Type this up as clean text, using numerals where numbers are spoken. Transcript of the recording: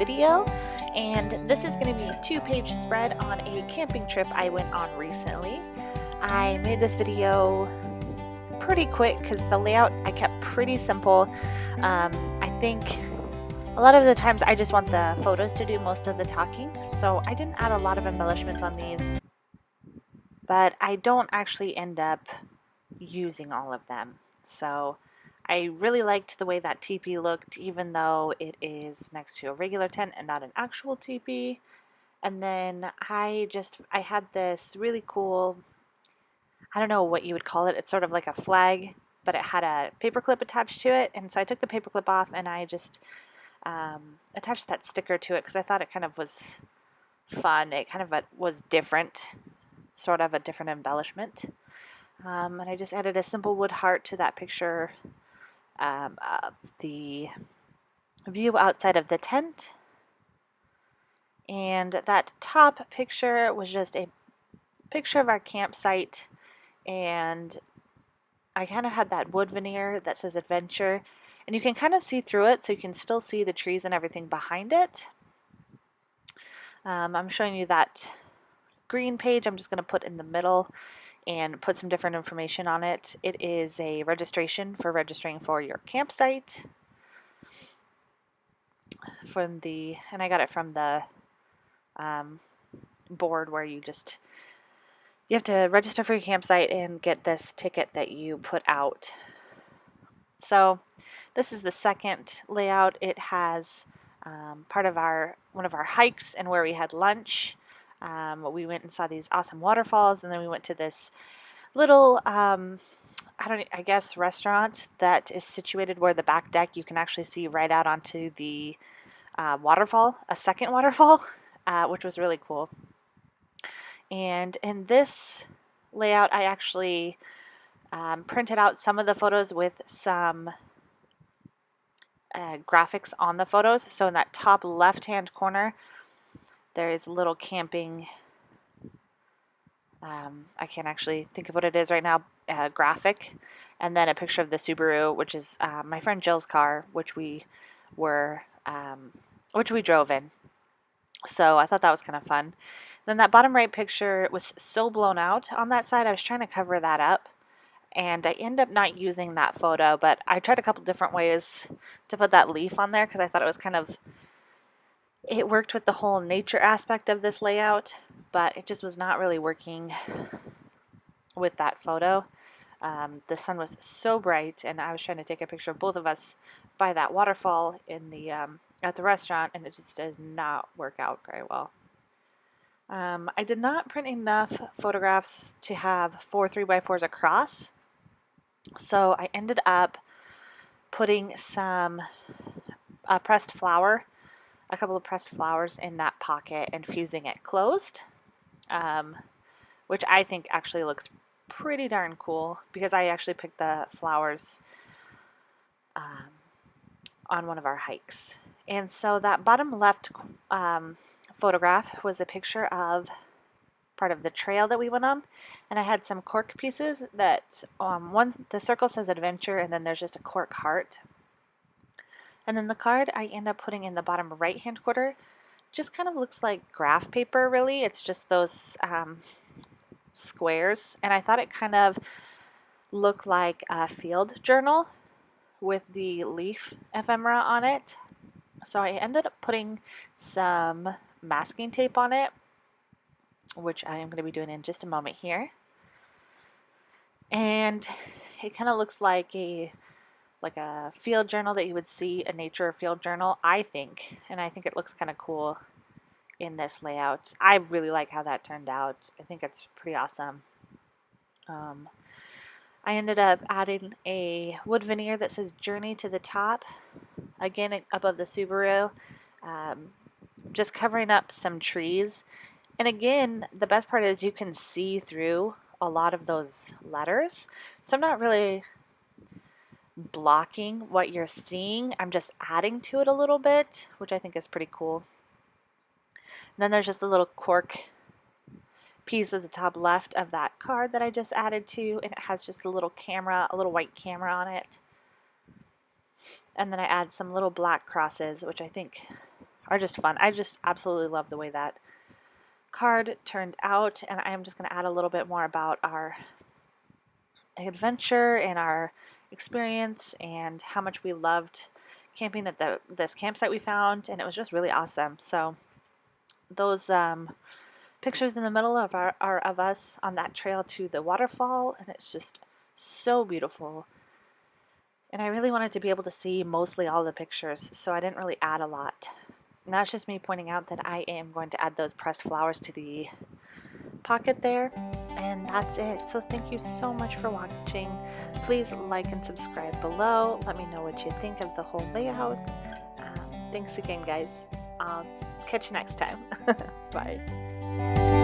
video, and this is going to be a 2-page spread on a camping trip I went on recently. I made this video pretty quick because the layout I kept pretty simple. I think a lot of the times I just want the photos to do most of the talking, so I didn't add a lot of embellishments on these, but I don't actually end up using all of them. So I really liked the way that teepee looked, even though it is next to a regular tent and not an actual teepee. And then I had this really cool, I don't know what you would call it. It's sort of like a flag, but it had a paperclip attached to it. And so I took the paperclip off and I just attached that sticker to it because I thought it kind of was fun. It kind of was different, sort of a different embellishment. And I just added a simple wood heart to that picture of the view outside of the tent. And that top picture was just a picture of our campsite, and I kind of had that wood veneer that says adventure, and you can kind of see through it, so you can still see the trees and everything behind it. I'm showing you that green page. I'm just going to put in the middle and put some different information on it. It is a registration for registering for your campsite. And I got it from the board where you have to register for your campsite and get this ticket that you put out. So this is the second layout. It has part of one of our hikes and where we had lunch. We went and saw these awesome waterfalls, and then we went to this little I guess restaurant that is situated where the back deck you can actually see right out onto the waterfall, a second waterfall, which was really cool. And in this layout, I actually printed out some of the photos with some graphics on the photos. So in that top left-hand corner, there is a little camping, I can't actually think of what it is right now, graphic, and then a picture of the Subaru, which is my friend Jill's car, which we drove in. So I thought that was kind of fun. Then that bottom right picture was so blown out on that side, I was trying to cover that up, and I ended up not using that photo, but I tried a couple different ways to put that leaf on there because I thought it worked with the whole nature aspect of this layout, but it just was not really working with that photo. The sun was so bright, and I was trying to take a picture of both of us by that waterfall in the at the restaurant, and it just does not work out very well. I did not print enough photographs to have 4 3x4s across, so I ended up putting some a couple of pressed flowers in that pocket and fusing it closed, which I think actually looks pretty darn cool because I actually picked the flowers on one of our hikes. And so that bottom left photograph was a picture of part of the trail that we went on, and I had some cork pieces that the circle says adventure, and then there's just a cork heart. And then the card I end up putting in the bottom right hand corner just kind of looks like graph paper, really. It's just those squares, and I thought it kind of looked like a field journal with the leaf ephemera on it. So I ended up putting some masking tape on it, which I am going to be doing in just a moment here. And it kind of looks like a field journal that you would see, a nature field journal, I think. And I think it looks kind of cool in this layout. I really like how that turned out. I think it's pretty awesome. I ended up adding a wood veneer that says Journey to the top, again above the Subaru, just covering up some trees. And again, the best part is you can see through a lot of those letters, so I'm not really blocking what you're seeing. I'm just adding to it a little bit, which I think is pretty cool. And then there's just a little cork piece at the top left of that card that I just added to, and it has just a little white camera on it. And then I add some little black crosses, which I think are just fun. I just absolutely love the way that card turned out, and I am just going to add a little bit more about our adventure and our experience and how much we loved camping at this campsite we found, and it was just really awesome. So those pictures in the middle of are of us on that trail to the waterfall, and it's just so beautiful. And I really wanted to be able to see mostly all the pictures, so I didn't really add a lot. And that's just me pointing out that I am going to add those pressed flowers to the pocket there. And that's it. So thank you so much for watching. Please like and subscribe below. Let me know what you think of the whole layout. Thanks again, guys. I'll catch you next time. Bye.